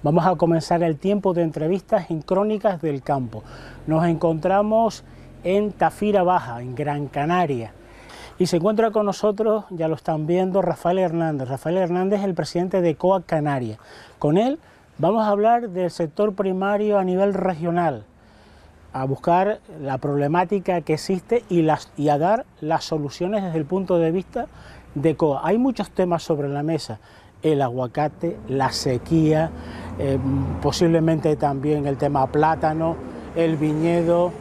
Vamos a comenzar el tiempo de entrevistas en Crónicas del Campo. Nos encontramos en Tafira Baja, en Gran Canaria. Y se encuentra con nosotros, ya lo están viendo, Rafael Hernández. Rafael Hernández es el presidente de COA Canarias. Con él vamos a hablar del sector primario a nivel regional, a buscar la problemática que existe y a dar las soluciones desde el punto de vista de COA. Hay muchos temas sobre la mesa: el aguacate, la sequía, posiblemente también el tema plátano, el viñedo.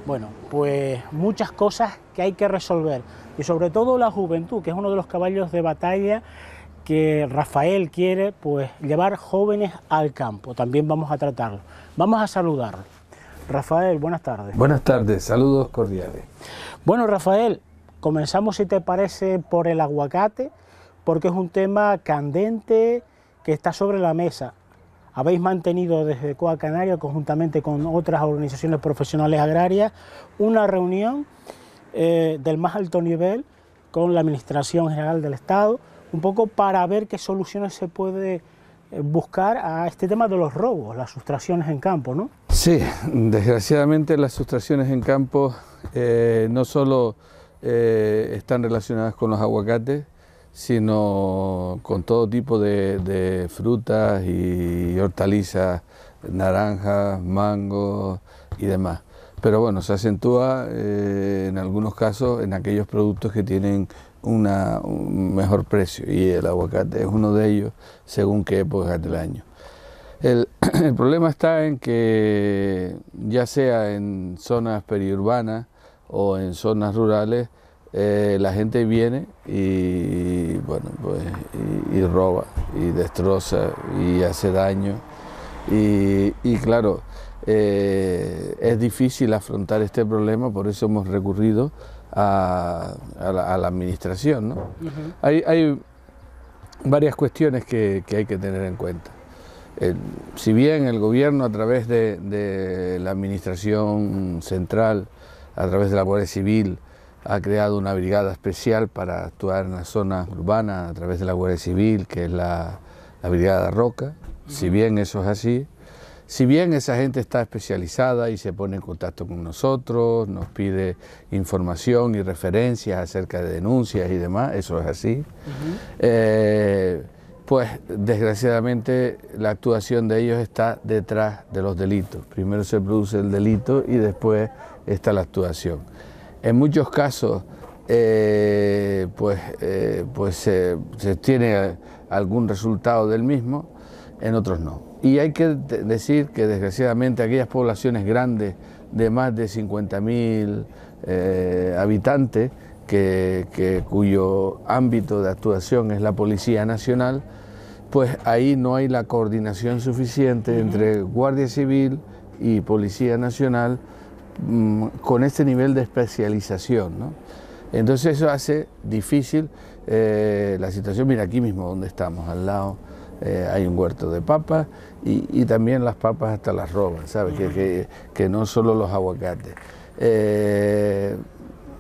Bueno, pues muchas cosas que hay que resolver, y sobre todo la juventud, que es uno de los caballos de batalla que Rafael quiere, pues llevar jóvenes al campo. También vamos a tratarlo. Vamos a saludarlo. Rafael, buenas tardes. Buenas tardes, saludos cordiales. Bueno, Rafael, comenzamos, si te parece, por el aguacate, porque es un tema candente que está sobre la mesa. Habéis mantenido desde COA Canarias, conjuntamente con otras organizaciones profesionales agrarias, una reunión del más alto nivel con la Administración General del Estado, un poco para ver qué soluciones se puede buscar a este tema de los robos, las sustracciones en campo, ¿no? Sí, desgraciadamente las sustracciones en campo no solo están relacionadas con los aguacates, sino con todo tipo de frutas y hortalizas, naranjas, mangos y demás. Pero bueno, se acentúa en algunos casos en aquellos productos que tienen un mejor precio, y el aguacate es uno de ellos según qué época del año. El problema está en que, ya sea en zonas periurbanas o en zonas rurales, la gente viene y, bueno, pues, y roba y destroza y hace daño, y claro, es difícil afrontar este problema. Por eso hemos recurrido a la administración, ¿no? Hay varias cuestiones que hay que tener en cuenta. Si bien el gobierno, a través de la administración central, a través de la Guardia Civil, ha creado una brigada especial para actuar en las zonas urbanas a través de la Guardia Civil, que es la Brigada Roca. Si bien eso es así, si bien esa gente está especializada y se pone en contacto con nosotros, nos pide información y referencias acerca de denuncias y demás, eso es así, pues desgraciadamente la actuación de ellos está detrás de los delitos. Primero se produce el delito y después está la actuación. En muchos casos se tiene algún resultado del mismo, en otros no. Y hay que decir que desgraciadamente aquellas poblaciones grandes de más de 50.000 habitantes, cuyo ámbito de actuación es la Policía Nacional, pues ahí no hay la coordinación suficiente entre Guardia Civil y Policía Nacional con este nivel de especialización, ¿no? Entonces eso hace difícil la situación. Mira, aquí mismo donde estamos, al lado, hay un huerto de papas, y también las papas hasta las roban, ¿sabes? Que no solo los aguacates.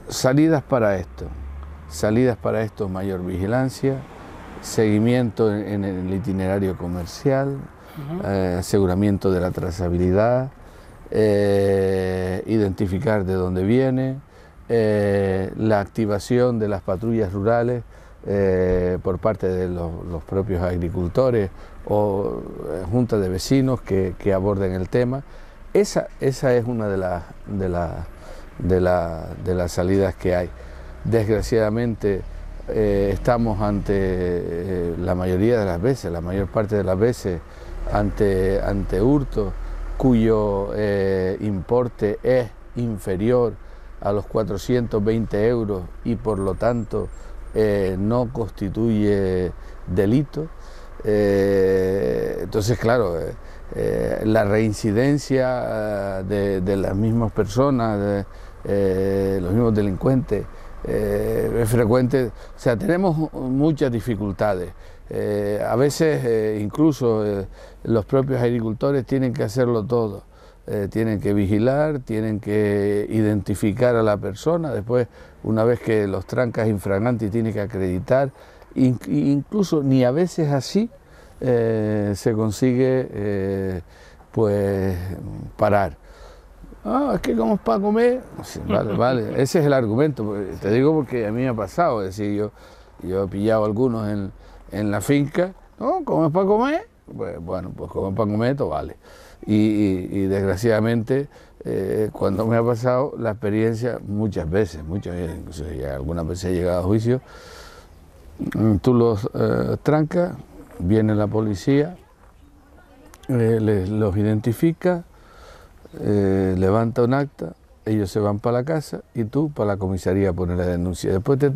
Salidas para esto, mayor vigilancia, seguimiento en el itinerario comercial, aseguramiento de la trazabilidad, identificar de dónde viene, la activación de las patrullas rurales por parte de los propios agricultores o juntas de vecinos que aborden el tema. Esa es una de las salidas que hay. Desgraciadamente estamos ante la mayoría de las veces, la mayor parte de las veces, ante hurtos cuyo importe es inferior a los 420 euros y por lo tanto no constituye delito. Entonces, claro, la reincidencia de las mismas personas, los mismos delincuentes, es frecuente. O sea, tenemos muchas dificultades. A veces incluso los propios agricultores tienen que hacerlo todo. Tienen que vigilar, tienen que identificar a la persona, después, una vez que los trancas infraganti, tienen que acreditar, incluso ni a veces así se consigue pues parar. Ah, es que como es para comer, sí, vale, ese es el argumento, te digo porque a mí me ha pasado, es decir, yo he pillado algunos en la finca, no, como es para comer, pues bueno, pues como es para comer, todo vale. Y desgraciadamente, cuando me ha pasado la experiencia, muchas veces, incluso ya algunas veces he llegado a juicio, tú los trancas, viene la policía, los identifica, levanta un acta, ellos se van para la casa y tú para la comisaría a poner la denuncia. Después te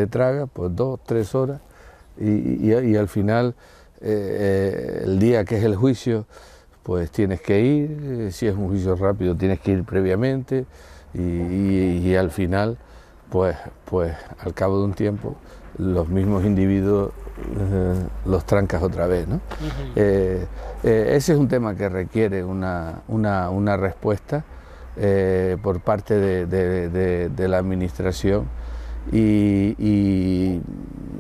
traga pues 2 o 3 horas y al final el día que es el juicio pues tienes que ir, si es un juicio rápido tienes que ir previamente y al final pues al cabo de un tiempo los mismos individuos los trancas otra vez, ¿no? Ese es un tema que requiere una respuesta por parte de la administración y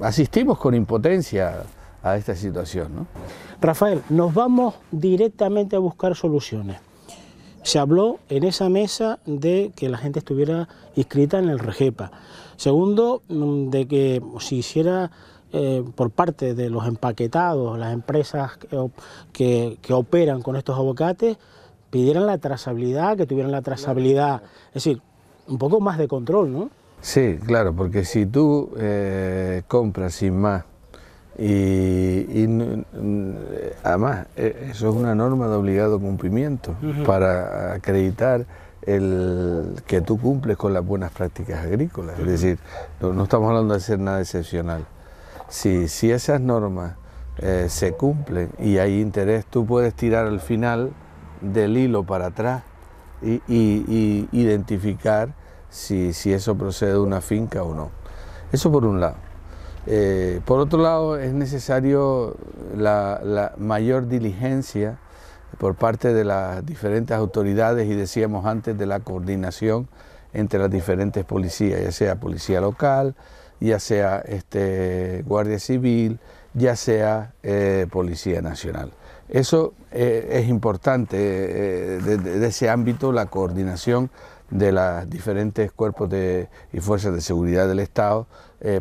asistimos con impotencia a esta situación, ¿no? Rafael, nos vamos directamente a buscar soluciones. Se habló en esa mesa de que la gente estuviera inscrita en el REGEPA. Segundo, de que se hiciera por parte de los empaquetados, las empresas que operan con estos aguacates, pidieran la trazabilidad, que tuvieran la trazabilidad, es decir, un poco más de control, ¿no? Sí, claro, porque si tú compras sin más además eso es una norma de obligado cumplimiento para acreditar que tú cumples con las buenas prácticas agrícolas, es decir, no estamos hablando de hacer nada excepcional. Si esas normas se cumplen y hay interés, tú puedes tirar al final del hilo para atrás y identificar si eso procede de una finca o no. Eso por un lado. Por otro lado, es necesario la mayor diligencia por parte de las diferentes autoridades y decíamos antes de la coordinación entre las diferentes policías, ya sea policía local, ya sea Guardia Civil, ya sea Policía Nacional. Eso es importante, de ese ámbito, la coordinación de los diferentes cuerpos y fuerzas de seguridad del Estado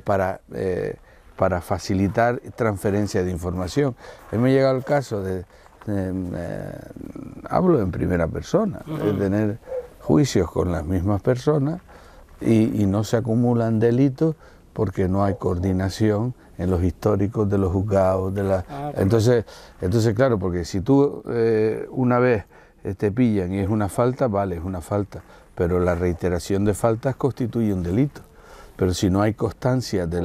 para facilitar transferencia de información. A mí me ha llegado el caso hablo en primera persona, de tener juicios con las mismas personas y no se acumulan delitos porque no hay coordinación en los históricos de los juzgados. Entonces, claro, porque si tú una vez te pillan y es una falta, vale, es una falta, pero la reiteración de faltas constituye un delito. Pero si no hay constancia de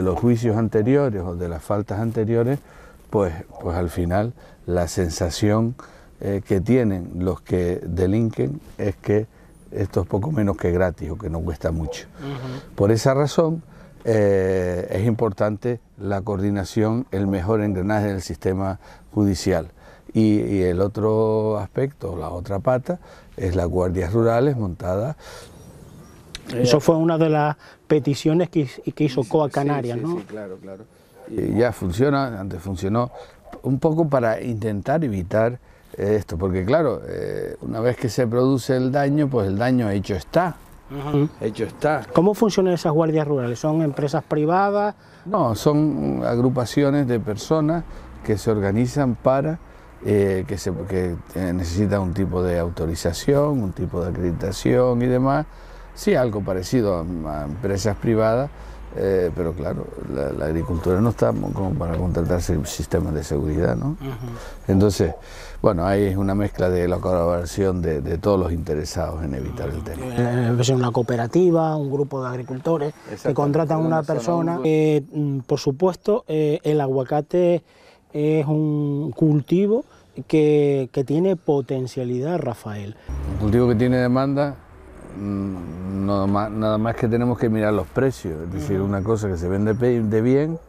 los juicios anteriores o de las faltas anteriores, pues al final la sensación que tienen los que delinquen es que esto es poco menos que gratis o que no cuesta mucho. Por esa razón es importante la coordinación, el mejor engranaje del sistema judicial. Y el otro aspecto, la otra pata, es las guardias rurales montadas. Eso fue una de las peticiones que hizo COA Canarias, ¿no? Sí, claro. Y ya funciona, antes funcionó, un poco para intentar evitar esto, porque claro, una vez que se produce el daño, pues el daño hecho está. Hecho está. ¿Cómo funcionan esas guardias rurales? ¿Son empresas privadas? No, son agrupaciones de personas que se organizan para que necesitan un tipo de autorización, un tipo de acreditación y demás. Sí, algo parecido a empresas privadas, pero claro, la agricultura no está como para contratar sistemas de seguridad, ¿no? Entonces, bueno, ahí es una mezcla de la colaboración de todos los interesados en evitar el tema. Es una cooperativa, un grupo de agricultores que contratan a una persona. Por supuesto, el aguacate es un cultivo que tiene potencialidad, Rafael. Un cultivo que tiene demanda. Nada más que tenemos que mirar los precios, es decir, una cosa que se vende de bien,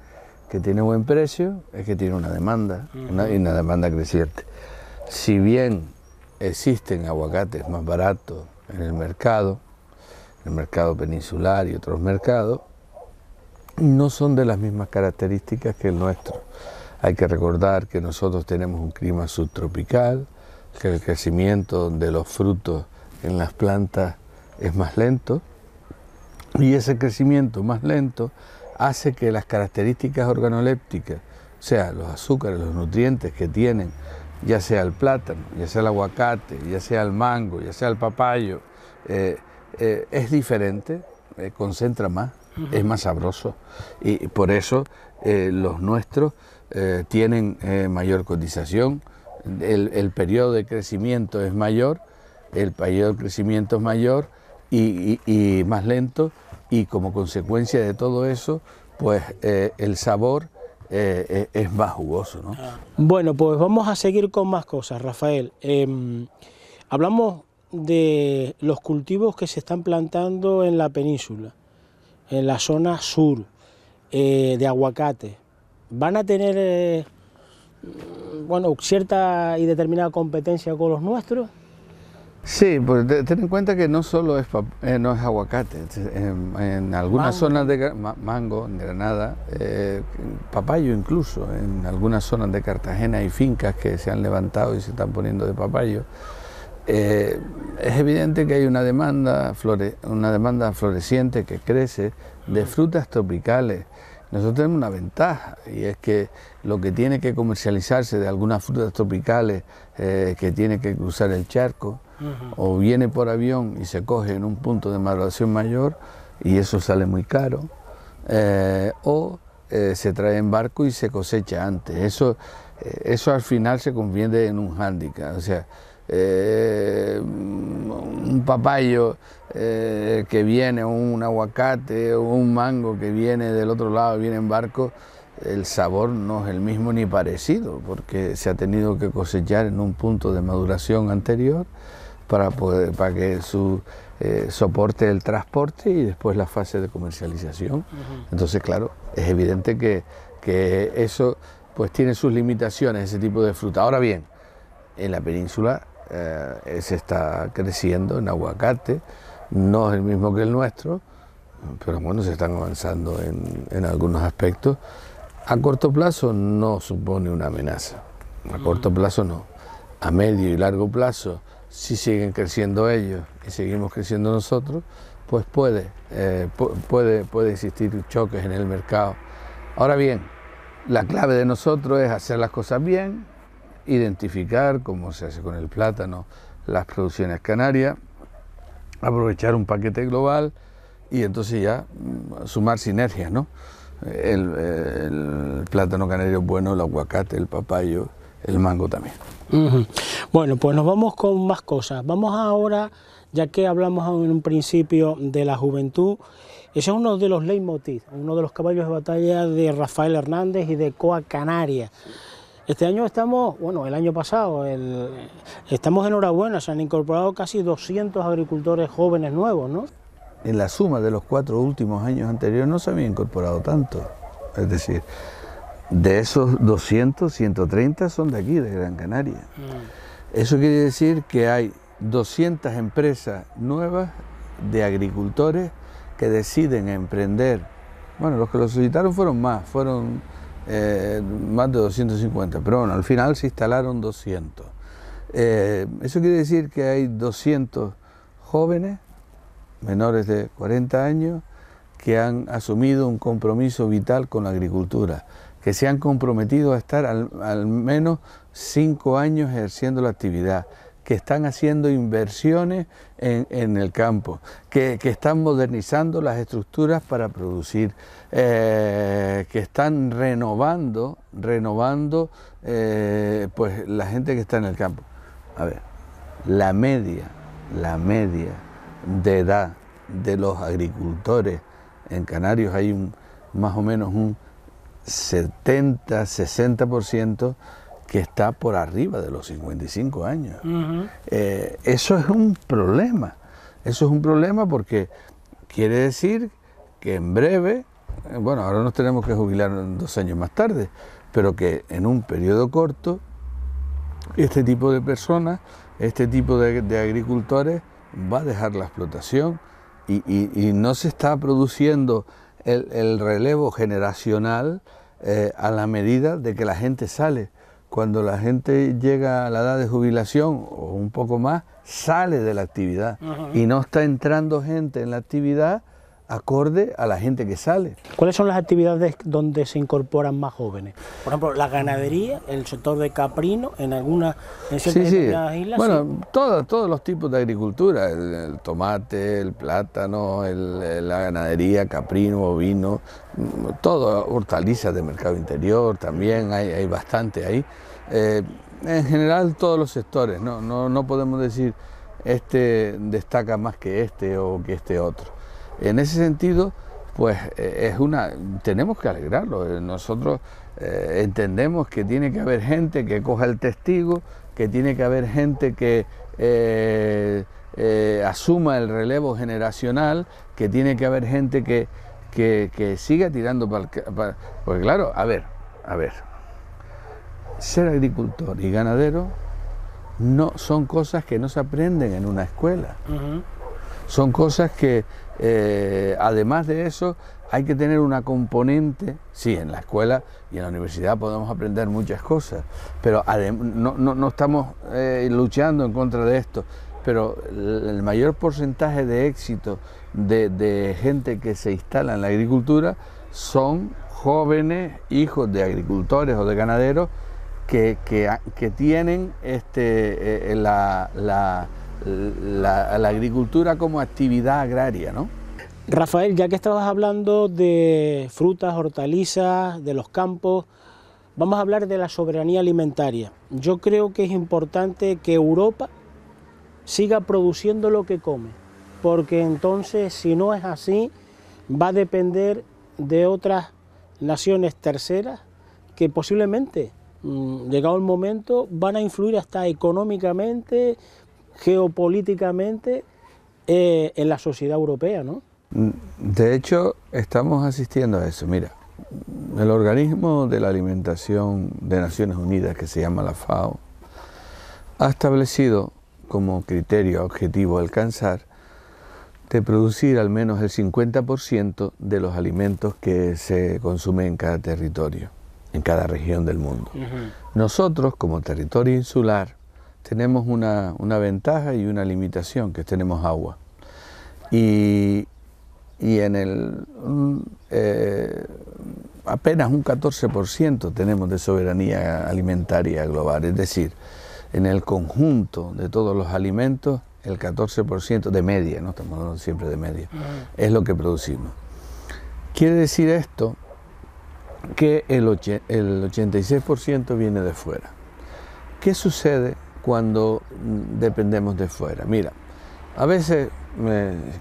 que tiene buen precio, es que tiene una demanda, y una demanda creciente. Si bien existen aguacates más baratos en el mercado peninsular y otros mercados, no son de las mismas características que el nuestro. Hay que recordar que nosotros tenemos un clima subtropical, que el crecimiento de los frutos en las plantas es más lento, y ese crecimiento más lento hace que las características organolépticas, o sea, los azúcares, los nutrientes que tienen, ya sea el plátano, ya sea el aguacate, ya sea el mango, ya sea el papayo, es diferente, concentra más, es más sabroso, y por eso los nuestros tienen mayor cotización, el periodo de crecimiento es mayor, y más lento, y como consecuencia de todo eso, pues el sabor es más jugoso, ¿no? Bueno, pues vamos a seguir con más cosas, Rafael. Hablamos de los cultivos que se están plantando en la península, en la zona sur, de aguacate. ¿Van a tener bueno, cierta y determinada competencia con los nuestros? Sí, pues ten en cuenta que no solo no es aguacate, en algunas zonas de mango, en Granada, papayo incluso, en algunas zonas de Cartagena hay fincas que se han levantado y se están poniendo de papayo. Es evidente que hay una demanda floreciente que crece de frutas tropicales. Nosotros tenemos una ventaja, y es que lo que tiene que comercializarse de algunas frutas tropicales que tiene que cruzar el charco, o viene por avión y se coge en un punto de maduración mayor, y eso sale muy caro, o se trae en barco y se cosecha antes. Eso al final se convierte en un hándicap. O sea, un papayo que viene, o un aguacate, o un mango que viene del otro lado, viene en barco, el sabor no es el mismo ni parecido, porque se ha tenido que cosechar en un punto de maduración anterior para que soporte el transporte y después la fase de comercialización. Entonces, claro, es evidente que eso pues tiene sus limitaciones, ese tipo de fruta. Ahora bien, en la península se está creciendo en aguacate, no es el mismo que el nuestro, pero bueno, se están avanzando en algunos aspectos. A corto plazo no supone una amenaza, a corto plazo no. A medio y largo plazo, si siguen creciendo ellos y seguimos creciendo nosotros, pues puede existir choques en el mercado. Ahora bien, la clave de nosotros es hacer las cosas bien, identificar, como se hace con el plátano, las producciones canarias, aprovechar un paquete global y entonces ya sumar sinergias, ¿no? El plátano canario es bueno, el aguacate, el papayo, el mango también. Bueno, pues nos vamos con más cosas. Vamos ahora, ya que hablamos en un principio de la juventud, ese es uno de los leitmotiv, uno de los caballos de batalla de Rafael Hernández y de COA Canarias. Este año estamos, bueno, el año pasado, estamos enhorabuena, se han incorporado casi 200 agricultores jóvenes nuevos, ¿no? En la suma de los 4 últimos años anteriores no se había incorporado tanto, es decir, de esos 200, 130 son de aquí, de Gran Canaria. Eso quiere decir que hay 200 empresas nuevas de agricultores que deciden emprender. Bueno, los que lo solicitaron fueron más de 250, pero bueno, al final se instalaron 200. Eso quiere decir que hay 200 jóvenes, menores de 40 años, que han asumido un compromiso vital con la agricultura, que se han comprometido a estar al menos 5 años ejerciendo la actividad, que están haciendo inversiones en el campo, que están modernizando las estructuras para producir, que están renovando pues la gente que está en el campo. A ver, la media de edad de los agricultores en Canarios hay más o menos un 70-60% que está por arriba de los 55 años. Eso es un problema. Eso es un problema porque quiere decir que en breve, bueno, ahora nos tenemos que jubilar 2 años más tarde, pero que en un periodo corto, este tipo de personas, este tipo de agricultores va a dejar la explotación y no se está produciendo el relevo generacional a la medida de que la gente sale. Cuando la gente llega a la edad de jubilación o un poco más, sale de la actividad y no está entrando gente en la actividad acorde a la gente que sale. ¿Cuáles son las actividades donde se incorporan más jóvenes? Por ejemplo, la ganadería, el sector de caprino, en ciertas islas. Bueno, sí. Todos los tipos de agricultura, el tomate, el plátano, la ganadería, caprino, bovino, todo, hortalizas de mercado interior también, hay bastante ahí. En general todos los sectores, no podemos decir este destaca más que este o que este otro. En ese sentido, pues tenemos que alegrarlo. Nosotros entendemos que tiene que haber gente que coja el testigo, que tiene que haber gente que asuma el relevo generacional, que tiene que haber gente que siga tirando para... Porque claro, a ver, ser agricultor y ganadero no son cosas que no se aprenden en una escuela. Son cosas que, además de eso, hay que tener una componente. Sí, en la escuela y en la universidad podemos aprender muchas cosas, pero no estamos luchando en contra de esto, pero el mayor porcentaje de éxito de gente que se instala en la agricultura son jóvenes, hijos de agricultores o de ganaderos que tienen la agricultura como actividad agraria, ¿no? Rafael, ya que estabas hablando de frutas, hortalizas, de los campos, vamos a hablar de la soberanía alimentaria. Yo creo que es importante que Europa siga produciendo lo que come, porque entonces, si no es así, va a depender de otras naciones terceras que posiblemente, llegado el momento, van a influir hasta económicamente, geopolíticamente en la sociedad europea, ¿no? De hecho, estamos asistiendo a eso. Mira, el Organismo de la Alimentación de Naciones Unidas, que se llama la FAO, ha establecido como criterio objetivo alcanzar de producir al menos el 50% de los alimentos que se consumen en cada territorio, en cada región del mundo. Nosotros, como territorio insular, tenemos una ventaja y una limitación, que tenemos agua. Y en apenas un 14% tenemos de soberanía alimentaria global, es decir, en el conjunto de todos los alimentos, el 14% de media, no estamos hablando siempre de media, es lo que producimos. Quiere decir esto que el 86% viene de fuera. ¿Qué sucede cuando dependemos de fuera? Mira, a veces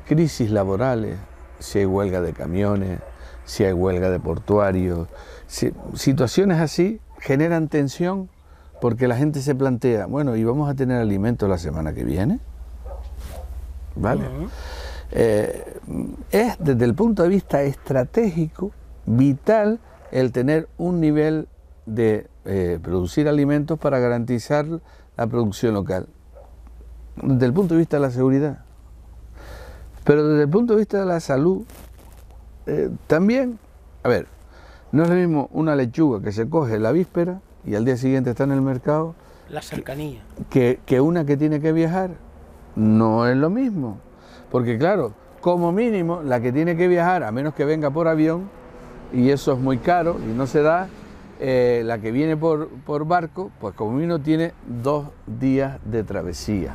crisis laborales, si hay huelga de camiones, si hay huelga de portuarios, situaciones así generan tensión porque la gente se plantea, bueno, ¿y vamos a tener alimentos la semana que viene? ¿Vale? Es desde el punto de vista estratégico vital el tener un nivel de producir alimentos para garantizar la producción local, desde el punto de vista de la seguridad. Pero desde el punto de vista de la salud, también, a ver, no es lo mismo una lechuga que se coge la víspera y al día siguiente está en el mercado, la cercanía, que una que tiene que viajar. No es lo mismo, porque claro, como mínimo, la que tiene que viajar, a menos que venga por avión, y eso es muy caro y no se da, la que viene por barco, pues como mínimo tiene 2 días de travesía.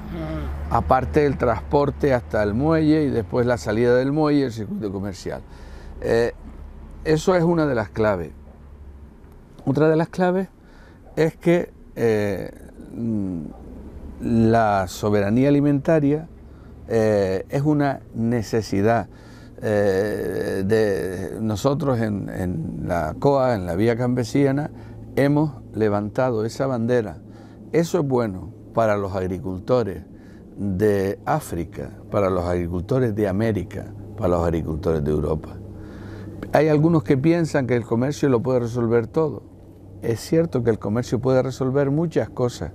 Aparte del transporte hasta el muelle y después la salida del muelle y el circuito comercial. Eso es una de las claves. Otra de las claves es que la soberanía alimentaria es una necesidad. Nosotros en la COA, en la Vía Campesina, hemos levantado esa bandera. Eso es bueno para los agricultores de África, para los agricultores de América, para los agricultores de Europa. Hay algunos que piensan que el comercio lo puede resolver todo. Es cierto que el comercio puede resolver muchas cosas,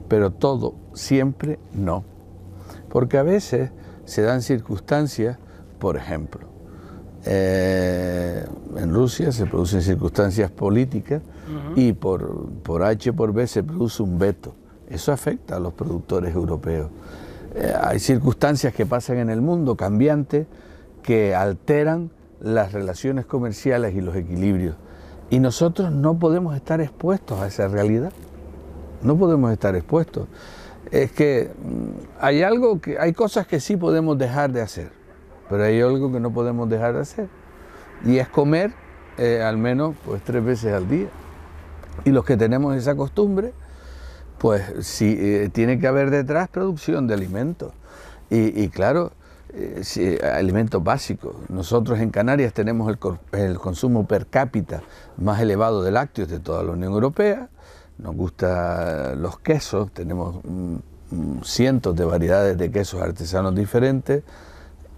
pero todo, siempre no. Porque a veces se dan circunstancias. Por ejemplo, en Rusia se producen circunstancias políticas y por H por B se produce un veto. Eso afecta a los productores europeos. Hay circunstancias que pasan en el mundo cambiantes que alteran las relaciones comerciales y los equilibrios. Y nosotros no podemos estar expuestos a esa realidad. No podemos estar expuestos. Es que hay cosas que sí podemos dejar de hacer, pero hay algo que no podemos dejar de hacer. Y es comer al menos pues 3 veces al día. Y los que tenemos esa costumbre, pues sí, tiene que haber detrás producción de alimentos. Y claro, sí, alimentos básicos. Nosotros en Canarias tenemos el consumo per cápita más elevado de lácteos de toda la Unión Europea. Nos gustan los quesos, tenemos cientos de variedades de quesos artesanos diferentes,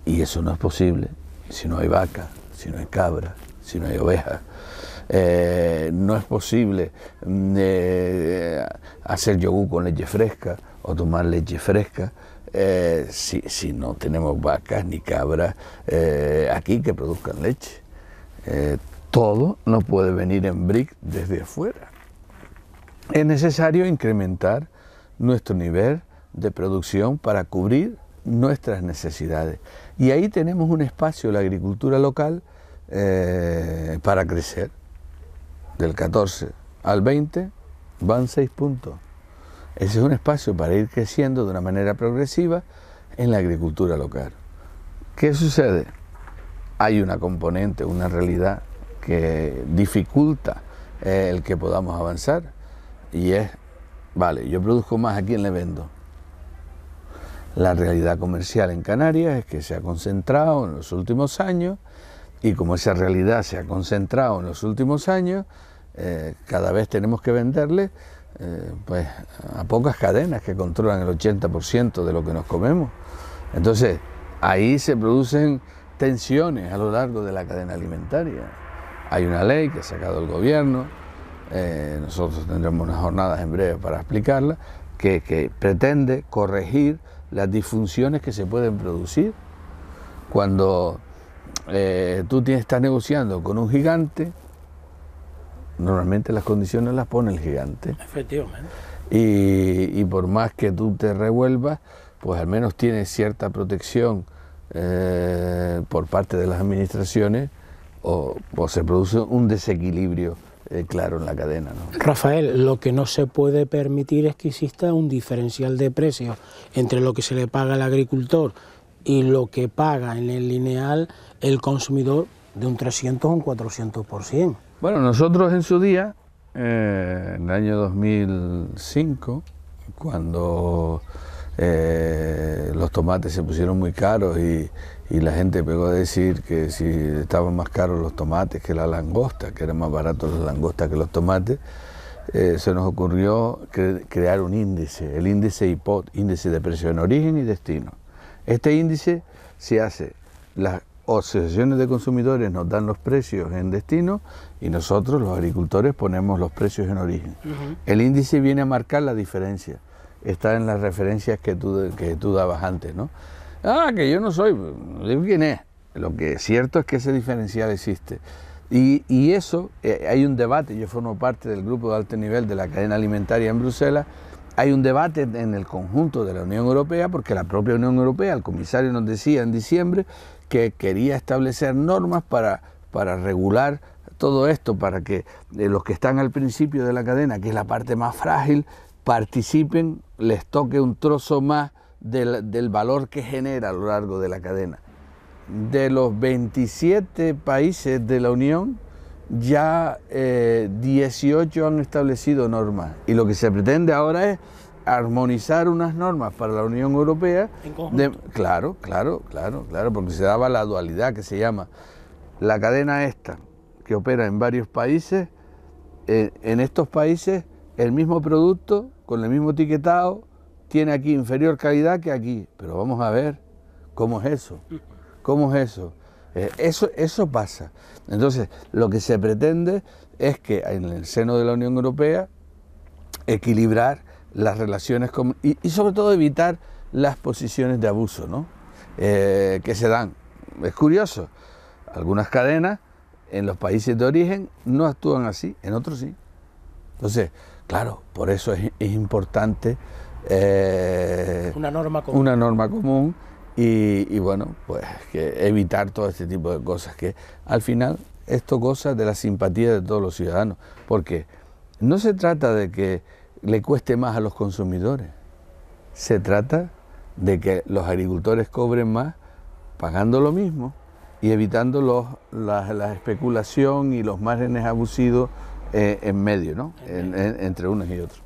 y eso no es posible si no hay vaca, si no hay cabra, si no hay ovejas. No es posible hacer yogur con leche fresca o tomar leche fresca si no tenemos vacas ni cabras aquí que produzcan leche. Todo no puede venir en brick desde afuera. Es necesario incrementar nuestro nivel de producción para cubrir nuestras necesidades. Y ahí tenemos un espacio, la agricultura local, para crecer. Del 14 al 20 van 6 puntos. Ese es un espacio para ir creciendo de una manera progresiva en la agricultura local. ¿Qué sucede? Hay una componente, una realidad que dificulta el que podamos avanzar, y es, vale, yo produzco más, ¿a quién le vendo? La realidad comercial en Canarias es que se ha concentrado en los últimos años, y como esa realidad se ha concentrado en los últimos años, cada vez tenemos que venderle pues a pocas cadenas que controlan el 80% de lo que nos comemos. Entonces, ahí se producen tensiones a lo largo de la cadena alimentaria. Hay una ley que ha sacado el gobierno, nosotros tendremos unas jornadas en breve para explicarla, que pretende corregir las disfunciones que se pueden producir cuando tú estás negociando con un gigante. Normalmente las condiciones las pone el gigante. Efectivamente. Y por más que tú te revuelvas, pues al menos tienes cierta protección por parte de las administraciones, o se produce un desequilibrio claro en la cadena, ¿no? Rafael, lo que no se puede permitir es que exista un diferencial de precios entre lo que se le paga al agricultor y lo que paga en el lineal el consumidor, de un 300 o un 400%. Bueno, nosotros en su día, en el año 2005, cuando los tomates se pusieron muy caros y la gente pegó a decir que si estaban más caros los tomates que la langosta, que eran más baratos las langostas que los tomates, se nos ocurrió crear un índice, el índice IPOD, índice de precio en origen y destino. Este índice se hace, las asociaciones de consumidores nos dan los precios en destino y nosotros, los agricultores, ponemos los precios en origen. El índice viene a marcar la diferencia, está en las referencias que tú dabas antes, ¿no? Ah, que yo no soy, digo quién es. Lo que es cierto es que ese diferencial existe. Y eso, hay un debate, yo formo parte del grupo de alto nivel de la cadena alimentaria en Bruselas, hay un debate en el conjunto de la Unión Europea, porque la propia Unión Europea, el comisario nos decía en diciembre que quería establecer normas para regular todo esto, para que los que están al principio de la cadena, que es la parte más frágil, participen, les toque un trozo más del valor que genera a lo largo de la cadena. De los 27 países de la Unión, ya 18 han establecido normas, y lo que se pretende ahora es armonizar unas normas para la Unión Europea. Claro, porque se daba la dualidad que se llama la cadena esta, que opera en varios países. En estos países el mismo producto, con el mismo etiquetado, tiene aquí inferior calidad que aquí. Pero vamos a ver, ¿cómo es eso? ¿Cómo es eso? Eso pasa. Entonces, lo que se pretende es que en el seno de la Unión Europea equilibrar las relaciones y sobre todo evitar las posiciones de abuso, ¿no? Que se dan. Es curioso, algunas cadenas en los países de origen no actúan así, en otros sí. Entonces, claro, por eso es importante una norma común y bueno, pues que evitar todo este tipo de cosas, que al final esto goza de la simpatía de todos los ciudadanos, porque no se trata de que le cueste más a los consumidores, se trata de que los agricultores cobren más pagando lo mismo y evitando la especulación y los márgenes abusivos en medio, ¿no? entre unos y otros.